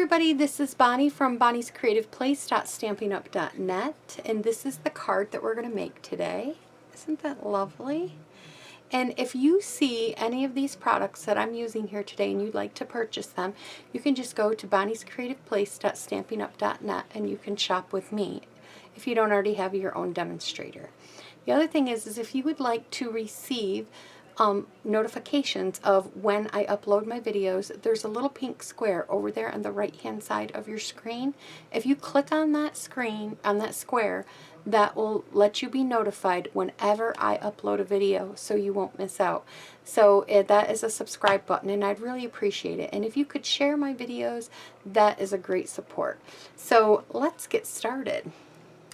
everybody, this is Bonnie from Bonnie's Creative Place .stampinup.net, and this is the card that we're going to make today. Isn't that lovely? And if you see any of these products that I'm using here today and you'd like to purchase them, you can just go to Bonnie's Creative Place .stampinup.net and you can shop with me if you don't already have your own demonstrator. The other thing is if you would like to receive notifications of when I upload my videos, there's a little pink square over there on the right hand side of your screen. If you click on that square, that will let you be notified whenever I upload a video so you won't miss out. So that is a subscribe button and I'd really appreciate it. And if you could share my videos, that is a great support. So let's get started.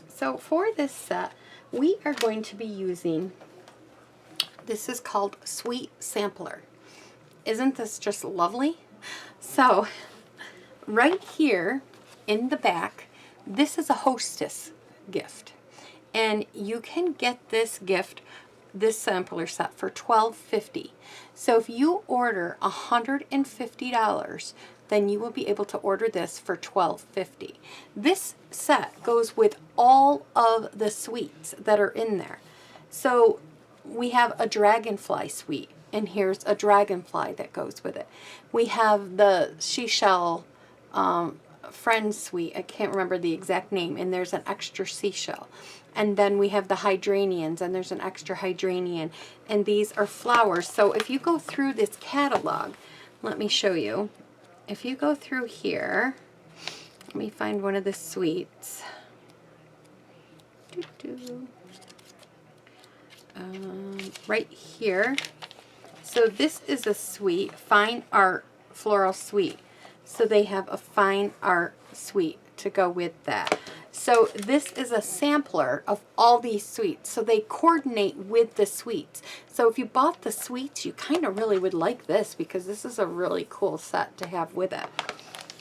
So for this set, we are going to be using, this is called Sweet Sampler. Isn't this just lovely? So right here in the back, this is a hostess gift. And you can get this gift, this sampler set, for $12.50. So if you order $150, then you will be able to order this for $12.50. This set goes with all of the sweets that are in there. So we have a dragonfly sweet, and here's a dragonfly that goes with it. We have the seashell friend sweet, I can't remember the exact name, and there's an extra seashell. And then we have the hydranians, and there's an extra hydranian, and these are flowers. So if you go through this catalog, let me show you. If you go through here, let me find one of the sweets. Right here. So this is a sweet, fine art floral sweet. So they have a fine art sweet to go with that. So this is a sampler of all these sweets. So they coordinate with the sweets. So if you bought the sweets, you kind of really would like this because this is a really cool set to have with it.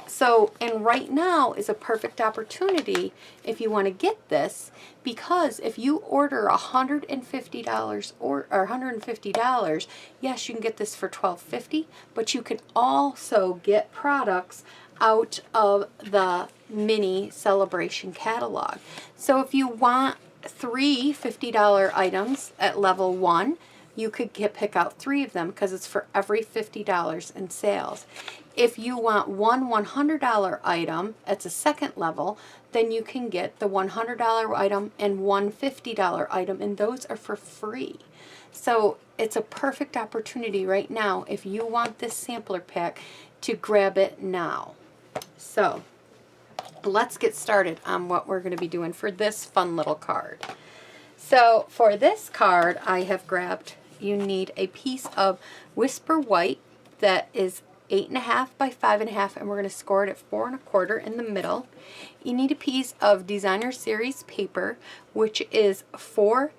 So, and right now is a perfect opportunity if you want to get this, because if you order $150 or $150, yes, you can get this for $12.50, but you can also get products out of the mini celebration catalog. So if you want three $50 items at level 1, you could pick out 3 of them because it's for every $50 in sales. If you want one $100 item, it's a second level, then you can get the $100 item and one $50 item, and those are for free. So it's a perfect opportunity right now if you want this sampler pack to grab it now. So let's get started on what we're going to be doing for this fun little card. So for this card, I have grabbed, you need a piece of Whisper White that is 8.5 by 5.5, and we're going to score it at 4 1/4 in the middle. You need a piece of Designer Series paper, which is 4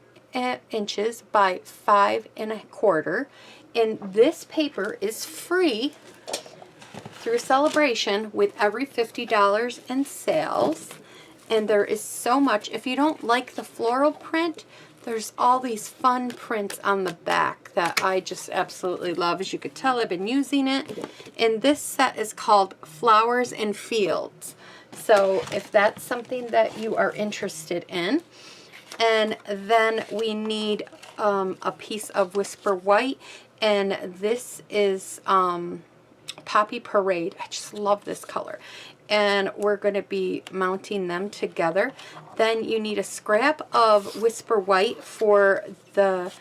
inches by 5 1/4, and this paper is free through Celebration with every $50 in sales. And there is so much. If you don't like the floral print, there's all these fun prints on the back that I just absolutely love. As you could tell, I've been using it. And this set is called Flowers and Fields. So if that's something that you are interested in. And then we need a piece of Whisper White. And this is Poppy Parade. I just love this color. And we're going to be mounting them together. Then you need a scrap of Whisper White for the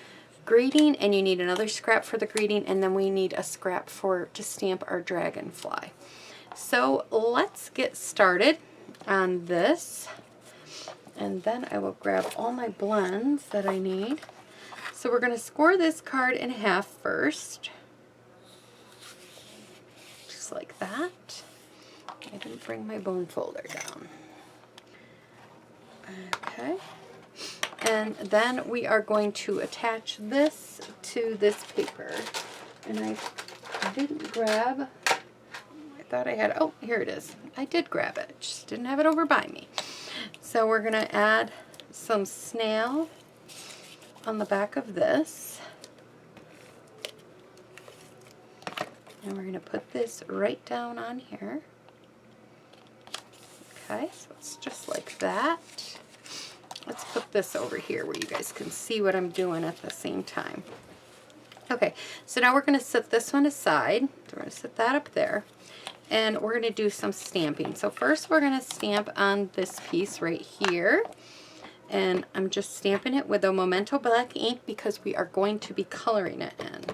greeting, and you need another scrap for the greeting, and then we need a scrap to stamp our dragonfly. So let's get started on this, and then I will grab all my blends that I need. So we're going to score this card in half first, just like that. I didn't bring my bone folder down. Okay. And then we are going to attach this to this paper. And I didn't grab, I thought I had, oh, here it is. I did grab it, just didn't have it over by me. So we're going to add some snail on the back of this. And we're going to put this right down on here. Okay, so it's just like that. Let's put this over here where you guys can see what I'm doing at the same time. Okay, so now we're going to set this one aside. So we're going to set that up there. And we're going to do some stamping. So first we're going to stamp on this piece right here. And I'm just stamping it with a Memento black ink because we are going to be coloring it in.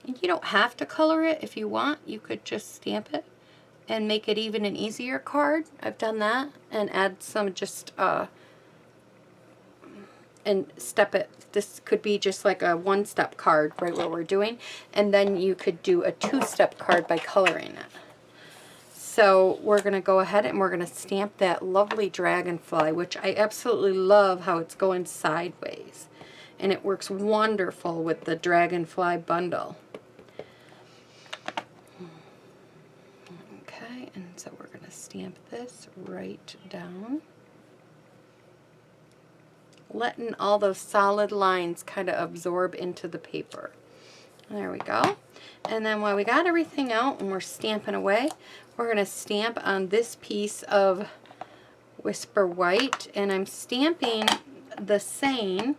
And you don't have to color it. If you want, you could just stamp it and make it even an easier card. I've done that, and add some just and step it. This could be just like a one-step card right where we're doing, and then you could do a two-step card by coloring it. So we're going to go ahead and we're going to stamp that lovely dragonfly, which I absolutely love how it's going sideways, and it works wonderful with the dragonfly bundle. Okay, and so we're going to stamp this right down, letting all those solid lines kind of absorb into the paper. There we go. And then while we got everything out and we're stamping away, we're going to stamp on this piece of Whisper White, and I'm stamping the same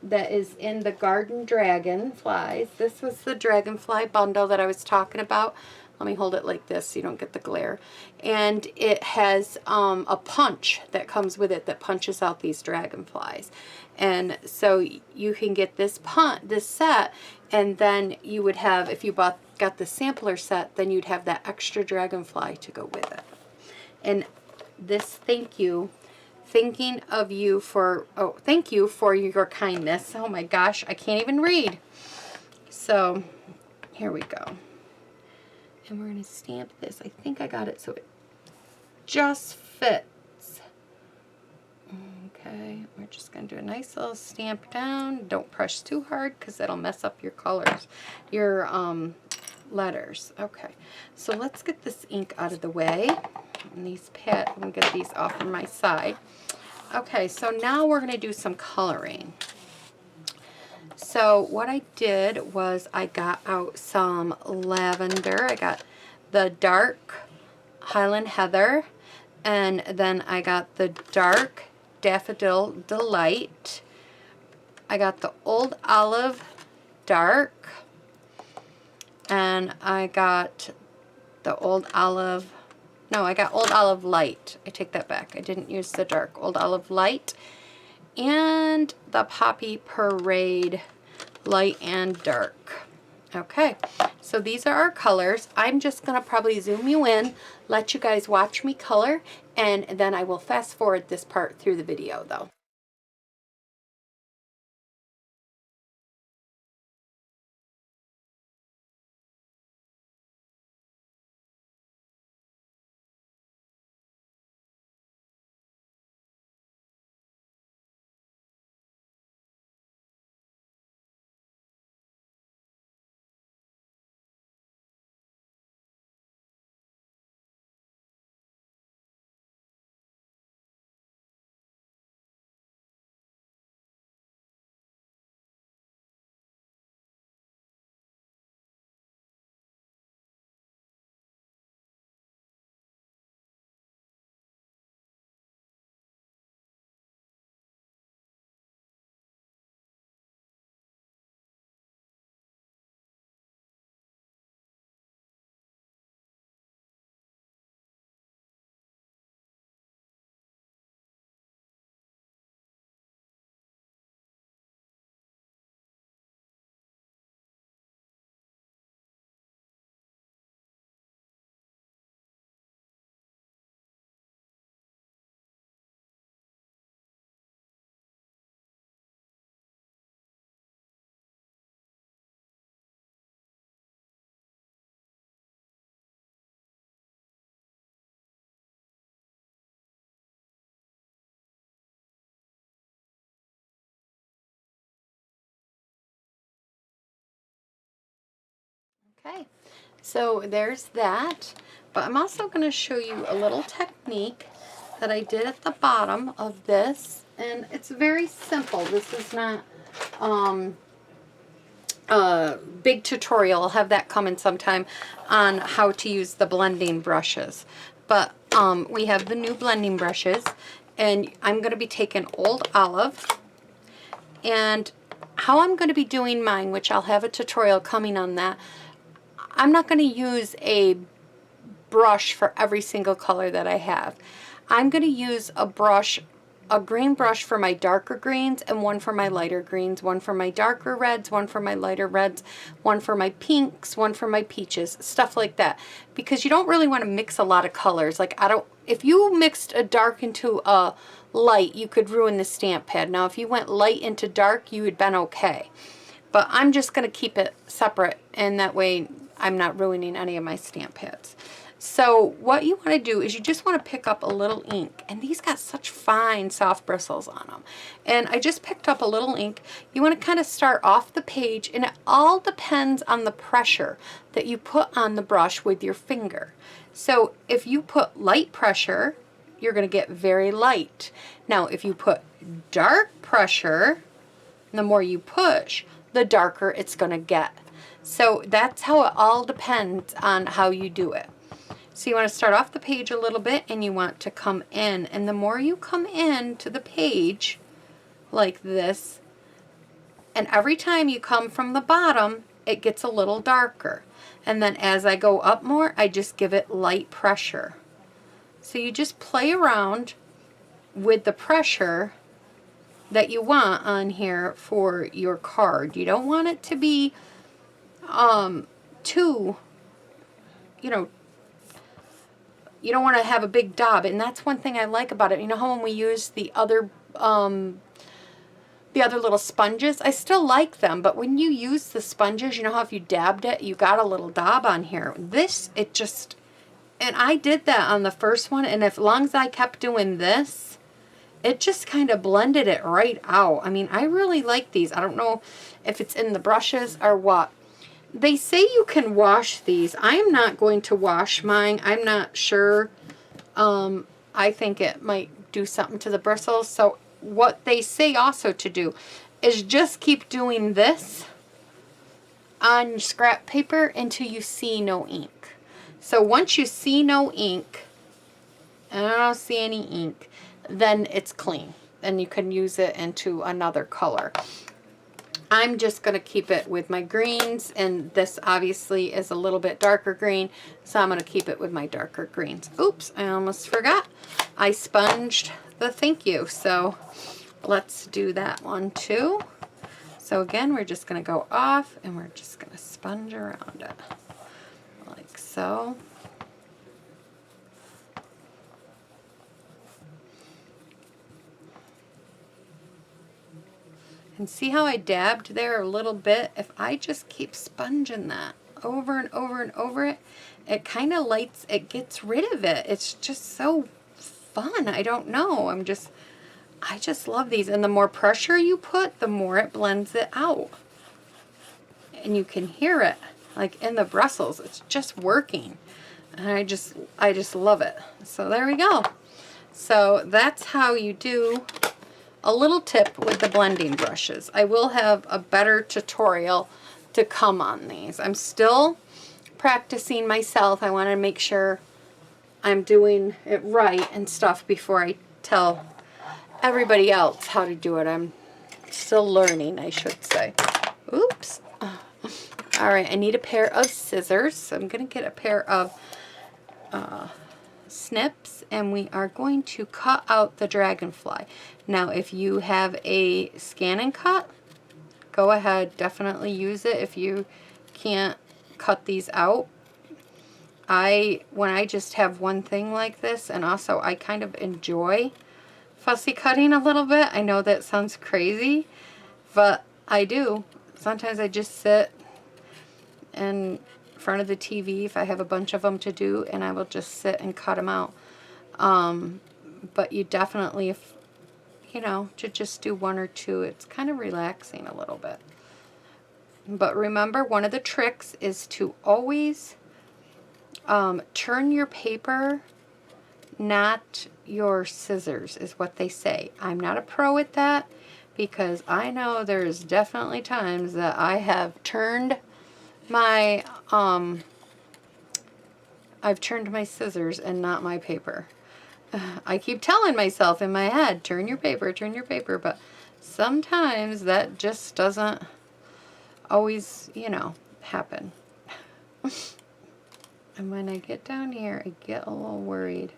that is in the Garden Dragonflies. This was the dragonfly bundle that I was talking about. Let me hold it like this so you don't get the glare. And it has a punch that comes with it that punches out these dragonflies. And so you can get this set, and then you would have, if you got the sampler set, then you'd have that extra dragonfly to go with it. And this thank you, thinking of you for, oh, thank you for your kindness. Oh my gosh, I can't even read. So here we go. And we're going to stamp this. I think I got it so it just fits. Okay, we're just going to do a nice little stamp down. Don't press too hard because that'll mess up your colors, your letters. Okay, so let's get this ink out of the way. And these pads, I'm going to get these off on my side. Okay, so now we're going to do some coloring. So what I did was I got out some lavender. I got the dark Highland Heather, and then I got the dark Daffodil Delight. I got the Old Olive Dark, and I got the Old Olive, no, I got Old Olive Light. I take that back. I didn't use the dark. Old Olive Light. And the Poppy Parade Light and Dark. Okay, so these are our colors. I'm just going to probably zoom you in, let you guys watch me color, and then I will fast forward this part through the video though. Okay, so there's that, but I'm also going to show you a little technique that I did at the bottom of this, and it's very simple. This is not big tutorial. I'll have that coming sometime on how to use the blending brushes. But we have the new blending brushes, and I'm going to be taking Old Olive, and how I'm going to be doing mine, which I'll have a tutorial coming on that. I'm not going to use a brush for every single color that I have. I'm going to use a brush, a green brush for my darker greens and one for my lighter greens, one for my darker reds, one for my lighter reds, one for my pinks, one for my peaches, stuff like that. Because you don't really want to mix a lot of colors. Like if you mixed a dark into a light, you could ruin the stamp pad. Now if you went light into dark, you would been okay. But I'm just going to keep it separate, and that way I'm not ruining any of my stamp pads. So what you want to do is you just want to pick up a little ink, and these got such fine soft bristles on them. And I just picked up a little ink. You want to kind of start off the page, and it all depends on the pressure that you put on the brush with your finger. So if you put light pressure, you're going to get very light. Now if you put dark pressure, the more you push, the darker it's going to get. So that's how it all depends on how you do it. So you want to start off the page a little bit, and you want to come in. And the more you come in to the page like this, and every time you come from the bottom, it gets a little darker. And then as I go up more, I just give it light pressure. So you just play around with the pressure that you want on here for your card. You don't want it to be too, you don't want to have a big daub, and that's one thing I like about it. You know how when we use the other little sponges, I still like them, but when you use the sponges, you know how if you dabbed it, you got a little daub on here. This, it just, and I did that on the first one, and as long as I kept doing this, it just kind of blended it right out. I mean, I really like these. I don't know if it's in the brushes or what. They say you can wash these. I am not going to wash mine. I'm not sure. I think it might do something to the bristles. So what they say also to do is just keep doing this on your scrap paper until you see no ink. So once you see no ink, and I don't see any ink, then it's clean. And you can use it into another color. I'm just going to keep it with my greens, and this obviously is a little bit darker green, so I'm going to keep it with my darker greens. Oops, I almost forgot. I sponged the thank you, so let's do that one too. So again, we're just going to go off, and we're just going to sponge around it, like so. And see how I dabbed there a little bit? If I just keep sponging that over and over and over it, it kind of lights, it gets rid of it. It's just so fun. I don't know. I just love these. And the more pressure you put, the more it blends it out. And you can hear it, like in the bristles. It's just working. And I just love it. So there we go. So that's how you do a little tip with the blending brushes. I will have a better tutorial to come on these. I'm still practicing myself. I want to make sure I'm doing it right and stuff before I tell everybody else how to do it. I'm still learning, I should say. Oops. All right, I need a pair of scissors. So I'm going to get a pair of snips, and we are going to cut out the dragonfly. Now if you have a scan and cut, go ahead, definitely use it if you can't cut these out. When I just have one thing like this, and also I kind of enjoy fussy cutting a little bit. I know that sounds crazy, but I do. Sometimes I just sit in front of the TV if I have a bunch of them to do, and I will just sit and cut them out. But you definitely, if you know, to just do one or two, it's kind of relaxing a little bit. But remember, one of the tricks is to always turn your paper, not your scissors, is what they say. I'm not a pro at that, because I know there's definitely times that I have turned my, I've turned my scissors and not my paper. I keep telling myself in my head, turn your paper, but sometimes that just doesn't always, you know, happen. And when I get down here, I get a little worried.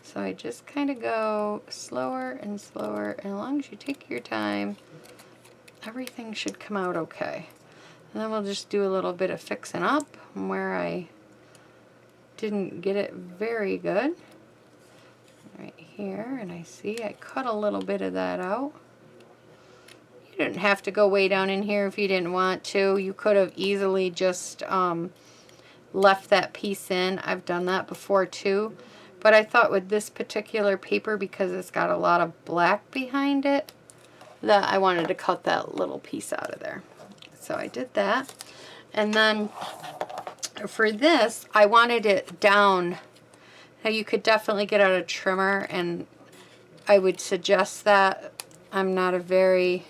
So I just kind of go slower and slower, and as long as you take your time, everything should come out okay. And then we'll just do a little bit of fixing up where I didn't get it very good. Right here, and I see I cut a little bit of that out. You didn't have to go way down in here if you didn't want to. You could have easily just left that piece in. I've done that before too. But I thought with this particular paper, because it's got a lot of black behind it, that I wanted to cut that little piece out of there. So I did that. And then for this, I wanted it down. Now you could definitely get out a trimmer, and I would suggest that. I'm not a very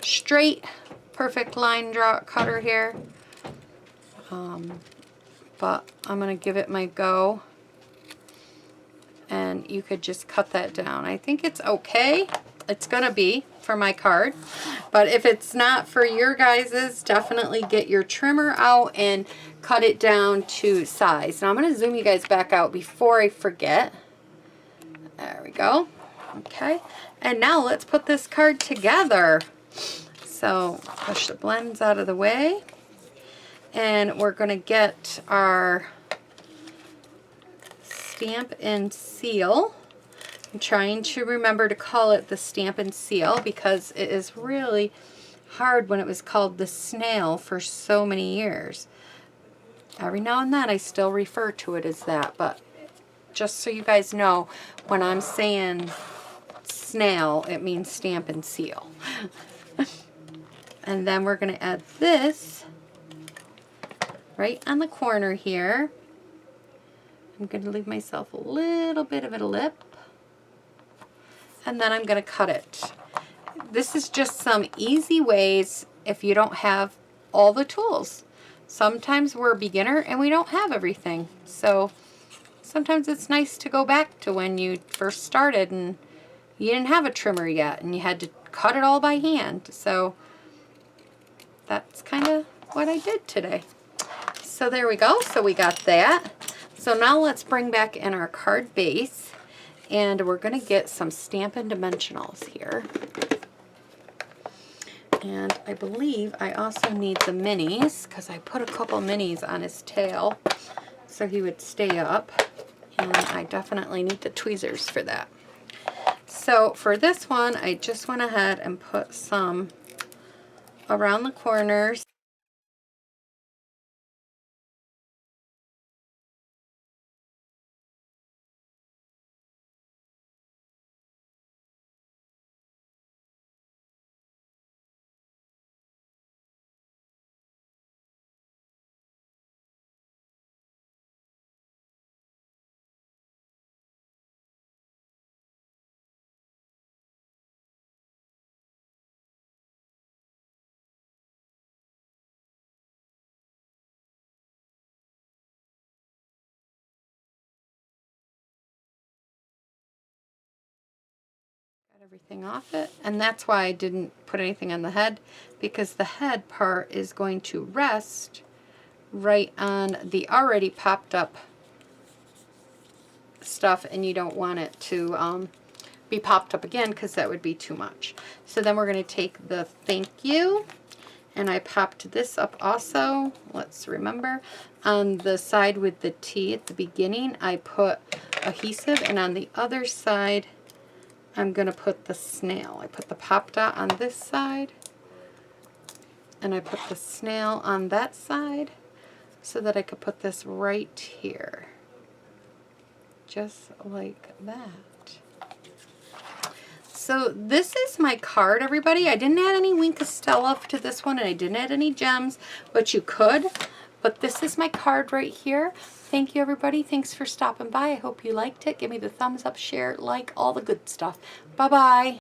straight, perfect line draw cutter here. But I'm going to give it my go. And you could just cut that down. I think it's okay. It's going to be for my card. But if it's not for your guys's, definitely get your trimmer out and cut it down to size. Now I'm going to zoom you guys back out before I forget. There we go. Okay. And now let's put this card together. So push the blends out of the way. And we're going to get our Stamp and Seal. I'm trying to remember to call it the Stamp and Seal because it is really hard when it was called the Snail for so many years. Every now and then I still refer to it as that, but just so you guys know, when I'm saying snail, it means Stamp and Seal. And then we're going to add this right on the corner here. I'm going to leave myself a little bit of a lip. And then I'm going to cut it. This is just some easy ways if you don't have all the tools. Sometimes we're a beginner and we don't have everything. So sometimes it's nice to go back to when you first started and you didn't have a trimmer yet and you had to cut it all by hand. So that's kind of what I did today. So there we go. So we got that. So now let's bring back in our card base, and we're going to get some Stampin' Dimensionals here. And I believe I also need the minis, because I put a couple minis on his tail so he would stay up. And I definitely need the tweezers for that. So for this one, I just went ahead and put some around the corners. Everything off it, and that's why I didn't put anything on the head, because the head part is going to rest right on the already popped up stuff, and you don't want it to be popped up again because that would be too much. So then we're going to take the thank you, and I popped this up also. Let's remember, on the side with the T at the beginning I put adhesive, and on the other side I'm going to put the snail. I put the pop dot on this side, and I put the snail on that side so that I could put this right here. Just like that. So this is my card, everybody. I didn't add any Wink of Stella to this one, and I didn't add any gems, but you could. But this is my card right here. Thank you, everybody. Thanks for stopping by. I hope you liked it. Give me the thumbs up, share, like, all the good stuff. Bye-bye.